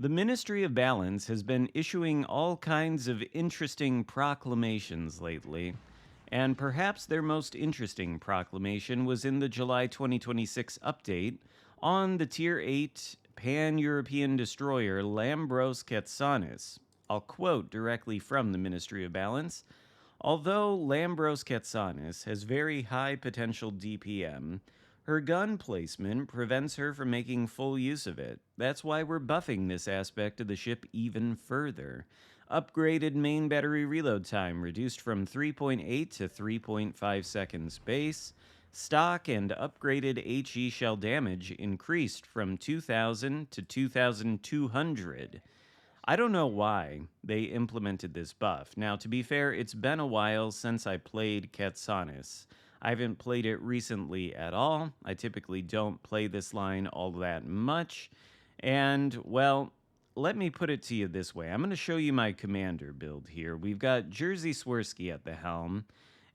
The Ministry of Balance has been issuing all kinds of interesting proclamations lately, and perhaps their most interesting proclamation was in the July 2026 update on the Tier VIII Pan-European destroyer Lambros Katsonis. I'll quote directly from the Ministry of Balance. Although Lambros Katsonis has very high potential DPM, her gun placement prevents her from making full use of it. That's why we're buffing this aspect of the ship even further. Upgraded main battery reload time reduced from 3.8 to 3.5 seconds base. Stock and upgraded HE shell damage increased from 2,000 to 2,200. I don't know why they implemented this buff. Now, to be fair, it's been a while since I played Katsonis. I haven't played it recently at all. I typically don't play this line all that much. And, well, let me put it to you this way. I'm going to show you my commander build here. We've got Jerzy Swirsky at the helm,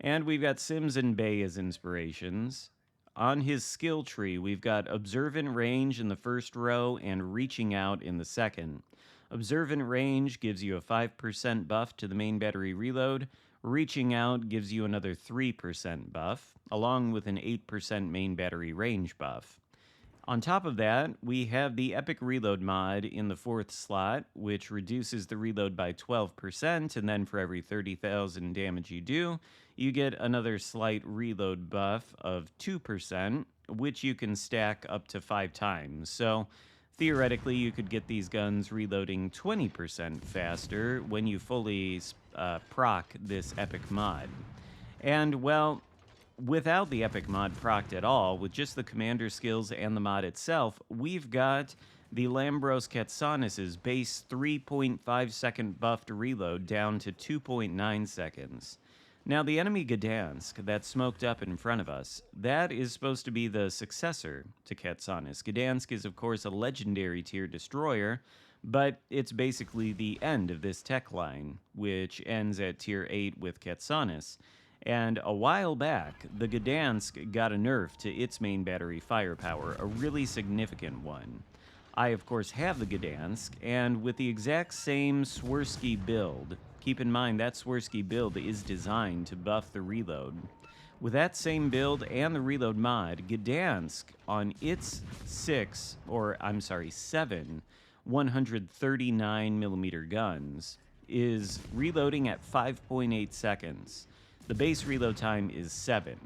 and we've got Sims and Bay as inspirations. On his skill tree, we've got Observant Range in the first row and Reaching Out in the second. Observant Range gives you a 5% buff to the main battery reload. Reaching Out gives you another 3% buff, along with an 8% main battery range buff. On top of that, we have the Epic Reload mod in the fourth slot, which reduces the reload by 12%, and then for every 30,000 damage you do, you get another slight reload buff of 2%, which you can stack up to 5 times. So, theoretically, you could get these guns reloading 20% faster when you fully proc this Epic mod. And, well, without the Epic mod procced at all, with just the commander skills and the mod itself, we've got the Lambros Katsonis' base 3.5 second buffed reload down to 2.9 seconds. Now, the enemy Gdansk that's smoked up in front of us, that is supposed to be the successor to Katsonis. Gdansk is, of course, a legendary tier destroyer, but it's basically the end of this tech line, which ends at Tier 8 with Katsonis. And a while back, the Gdansk got a nerf to its main battery firepower, a really significant one. I, of course, have the Gdansk, and with the exact same Swirsky build, keep in mind that Swirsky build is designed to buff the reload. With that same build and the reload mod, Gdansk on its 7 139mm guns is reloading at 5.8 seconds. The base reload time is 7,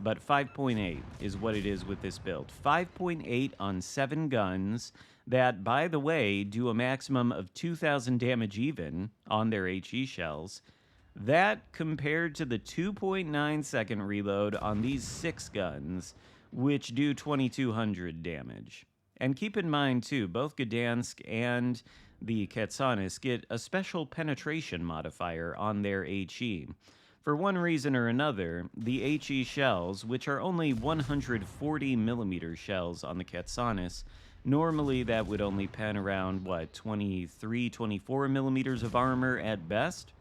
but 5.8 is what it is with this build. 5.8 on 7 guns that, by the way, do a maximum of 2,000 damage even on their HE shells. That compared to the 2.9 second reload on these 6 guns, which do 2,200 damage. And keep in mind, too, both Gdansk and the Katsonis get a special penetration modifier on their HE. For one reason or another, the HE shells, which are only 140mm shells on the Katsonis, normally that would only pen around, 23, 24mm of armor at best?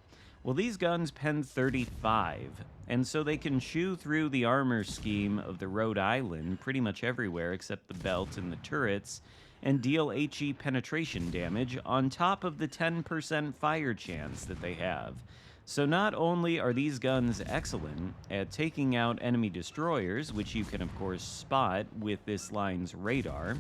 Well, these guns pen 35, and so they can chew through the armor scheme of the Rhode Island pretty much everywhere except the belt and the turrets, and deal HE penetration damage on top of the 10% fire chance that they have. So not only are these guns excellent at taking out enemy destroyers, which you can of course spot with this line's radar,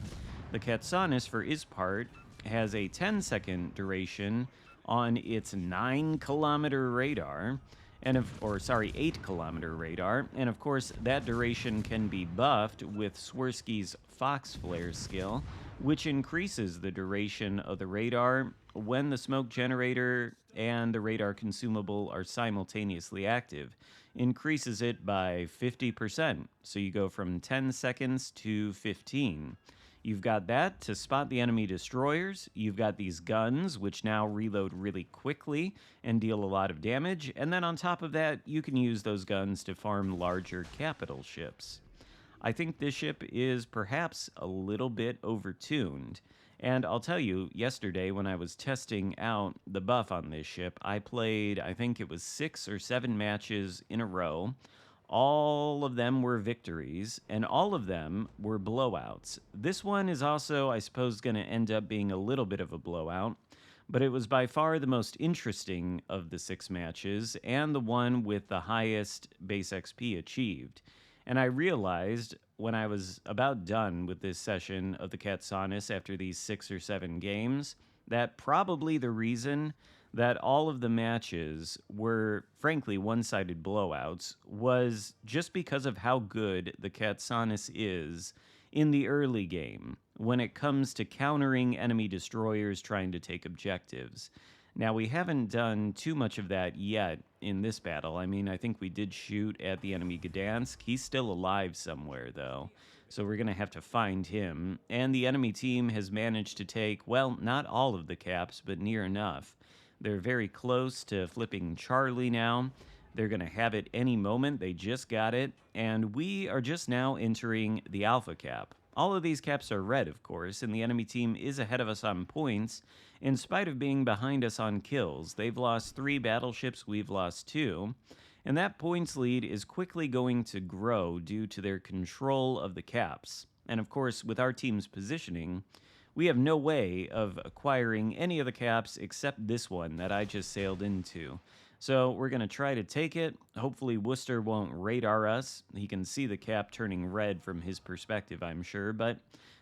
the Katsonis for its part has a 10-second duration on its 9-kilometer radar, and 8-kilometer radar, and of course that duration can be buffed with Swirsky's Fox Flare skill, which increases the duration of the radar when the smoke generator and the radar consumable are simultaneously active. Increases it by 50%, so you go from 10 seconds to 15. You've got that to spot the enemy destroyers. You've got these guns, which now reload really quickly and deal a lot of damage. And then on top of that, you can use those guns to farm larger capital ships. I think this ship is perhaps a little bit overtuned. And I'll tell you, yesterday when I was testing out the buff on this ship, I played, I think it was 6 or 7 matches in a row, all of them were victories, and all of them were blowouts. This one is also, I suppose, going to end up being a little bit of a blowout, but it was by far the most interesting of the 6 matches and the one with the highest base XP achieved. And I realized when I was about done with this session of the Katsonis after these 6 or 7 games that probably the reason that all of the matches were, frankly, one-sided blowouts was just because of how good the Katsonis is in the early game when it comes to countering enemy destroyers trying to take objectives. Now, we haven't done too much of that yet in this battle. I mean, I think we did shoot at the enemy Gdansk. He's still alive somewhere, though, so we're going to have to find him. And the enemy team has managed to take, well, not all of the caps, but near enough. They're very close to flipping Charlie now. They're going to have it any moment. They just got it. And we are just now entering the Alpha cap. All of these caps are red, of course, and the enemy team is ahead of us on points, in spite of being behind us on kills. They've lost 3 battleships, we've lost 2. And that points lead is quickly going to grow due to their control of the caps. And of course, with our team's positioning, we have no way of acquiring any of the caps except this one that I just sailed into. So we're going to try to take it. Hopefully Worcester won't radar us. He can see the cap turning red from his perspective, I'm sure, but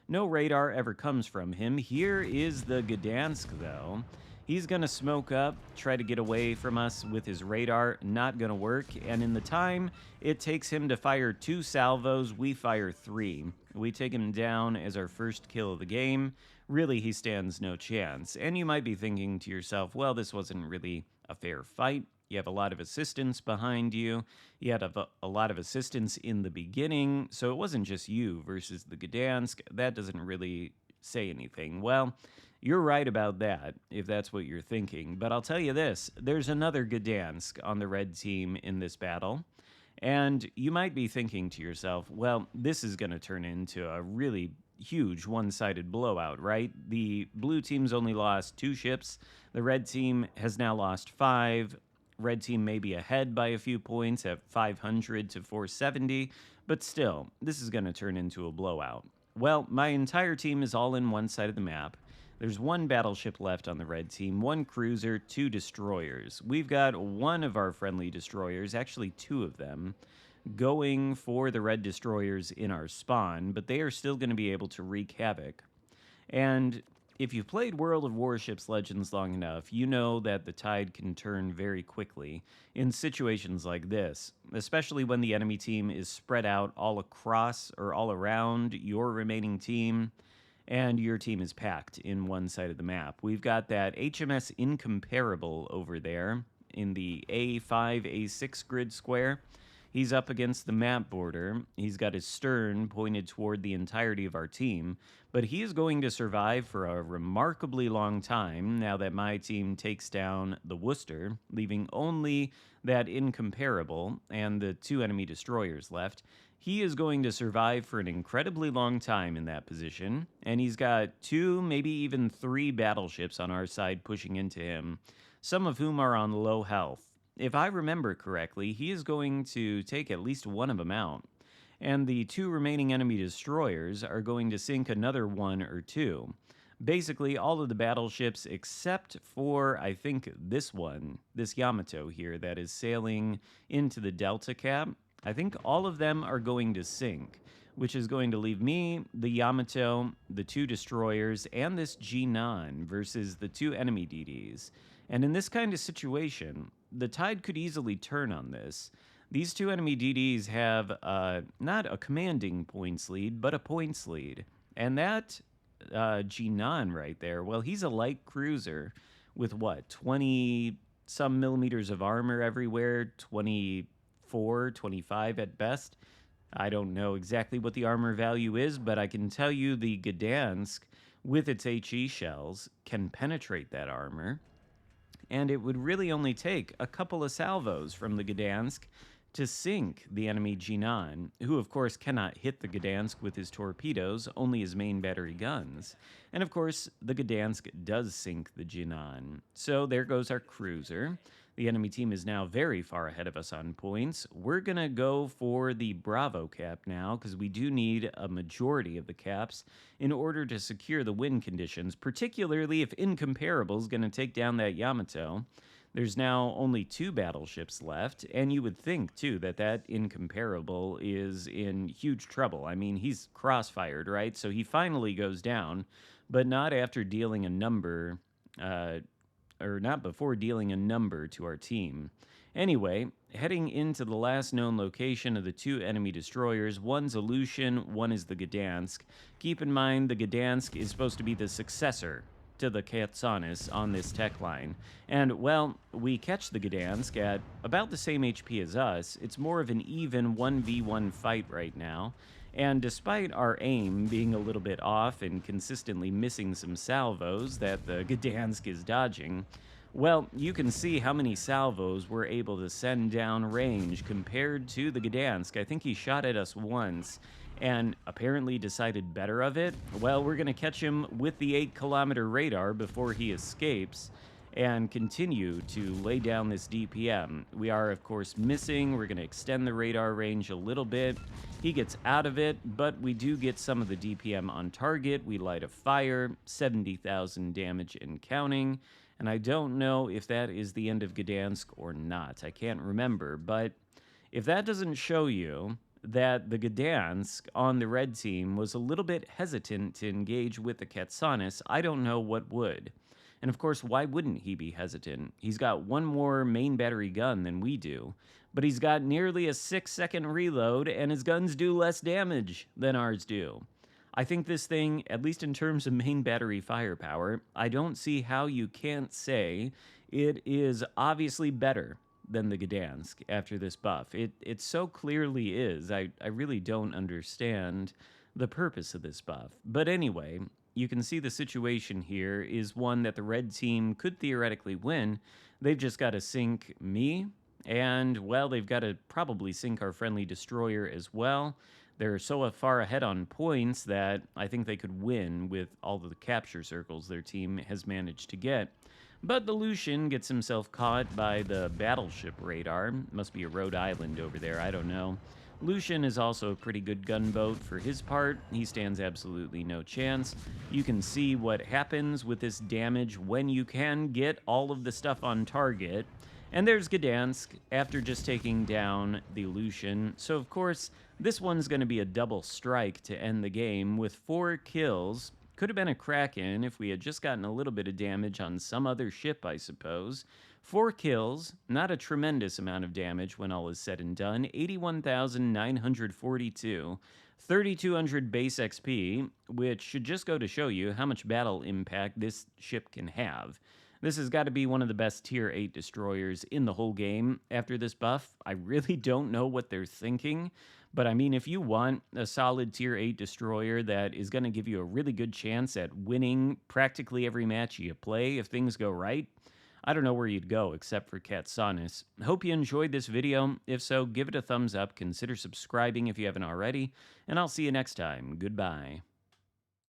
no radar ever comes from him. Here is the Gdansk, though. He's going to smoke up, try to get away from us with his radar. Not going to work. And in the time it takes him to fire 2 salvos, we fire 3. We take him down as our first kill of the game. Really, he stands no chance. And you might be thinking to yourself, well, this wasn't really a fair fight. You have a lot of assistance behind you. You had a lot of assistance in the beginning, so it wasn't just you versus the Gdansk. That doesn't really say anything. Well, you're right about that, if that's what you're thinking. But I'll tell you this, there's another Gdansk on the red team in this battle. And you might be thinking to yourself, well, this is going to turn into a really huge one-sided blowout, right? The blue team's only lost 2 ships. The red team has now lost 5. Red team may be ahead by a few points at 500 to 470, but still, this is going to turn into a blowout. Well, my entire team is all in one side of the map. There's 1 battleship left on the red team, 1 cruiser, 2 destroyers. We've got one of our friendly destroyers, actually 2 of them, going for the red destroyers in our spawn, but they are still going to be able to wreak havoc. And if you've played World of Warships Legends long enough, you know that the tide can turn very quickly in situations like this, especially when the enemy team is spread out all across or all around your remaining team, and your team is packed in one side of the map. We've got that HMS Incomparable over there in the A5, A6 grid square. He's up against the map border. He's got his stern pointed toward the entirety of our team, but he is going to survive for a remarkably long time now that my team takes down the Worcester, leaving only that Incomparable and the 2 enemy destroyers left. He is going to survive for an incredibly long time in that position, and he's got 2, maybe even 3 battleships on our side pushing into him, some of whom are on low health. If I remember correctly, he is going to take at least one of them out, and the 2 remaining enemy destroyers are going to sink another 1 or 2. Basically, all of the battleships except for, I think, this one, this Yamato here that is sailing into the Delta Cap. I think all of them are going to sink, which is going to leave me, the Yamato, the 2 destroyers, and this G9 versus the 2 enemy DDs. And in this kind of situation, the tide could easily turn on this. These 2 enemy DDs have not a commanding points lead, but a points lead. And that G9 right there, well, he's a light cruiser with what, 20-some millimeters of armor everywhere, 24, 25 at best. I don't know exactly what the armor value is, but I can tell you the Gdansk, with its HE shells, can penetrate that armor. And it would really only take a couple of salvos from the Gdansk to sink the enemy Jinan, who of course cannot hit the Gdansk with his torpedoes, only his main battery guns. And of course, the Gdansk does sink the Jinan. So there goes our cruiser. The enemy team is now very far ahead of us on points. We're going to go for the Bravo cap now because we do need a majority of the caps in order to secure the win conditions, particularly if Incomparable is going to take down that Yamato. There's now only 2 battleships left, and you would think, too, that Incomparable is in huge trouble. I mean, he's crossfired, right? So he finally goes down, but not after dealing a number, or not before dealing a number to our team. Anyway, heading into the last known location of the 2 enemy destroyers, one's Aleutian, one is the Gdansk. Keep in mind, the Gdansk is supposed to be the successor to the Katsonis on this tech line. And, well, we catch the Gdansk at about the same HP as us. It's more of an even 1v1 fight right now. And despite our aim being a little bit off and consistently missing some salvos that the Gdansk is dodging, well, you can see how many salvos we're able to send down range compared to the Gdansk. I think he shot at us once and apparently decided better of it. Well, we're going to catch him with the 8-kilometer radar before he escapes and continue to lay down this DPM. We are, of course, missing. We're going to extend the radar range a little bit. He gets out of it, but we do get some of the DPM on target. We light a fire, 70,000 damage and counting. And I don't know if that is the end of Gdansk or not. I can't remember, but if that doesn't show you that the Gdansk on the red team was a little bit hesitant to engage with the Katsonis, I don't know what would. And of course, why wouldn't he be hesitant? He's got one more main battery gun than we do, but he's got nearly a 6-second reload, and his guns do less damage than ours do. I think this thing, at least in terms of main battery firepower, I don't see how you can't say it is obviously better than the Gdansk after this buff. It so clearly is. I really don't understand the purpose of this buff. But anyway, you can see the situation here is one that the red team could theoretically win. They've just got to sink me, and, well, they've got to probably sink our friendly destroyer as well. They're so far ahead on points that I think they could win with all of the capture circles their team has managed to get. But the Lucian gets himself caught by the battleship radar. Must be a Rhode Island over there, I don't know. Lucian is also a pretty good gunboat for his part. He stands absolutely no chance. You can see what happens with this damage when you can get all of the stuff on target. And there's Gdansk after just taking down the Lucian. So, of course, this one's going to be a double strike to end the game with 4 kills. Could have been a Kraken if we had just gotten a little bit of damage on some other ship, I suppose. 4 kills, not a tremendous amount of damage when all is said and done. 81,942, 3,200 base XP, which should just go to show you how much battle impact this ship can have. This has got to be one of the best Tier 8 destroyers in the whole game. After this buff, I really don't know what they're thinking. But I mean, if you want a solid Tier 8 destroyer that is going to give you a really good chance at winning practically every match you play if things go right, I don't know where you'd go except for Katsonis. Hope you enjoyed this video. If so, give it a thumbs up, consider subscribing if you haven't already, and I'll see you next time. Goodbye.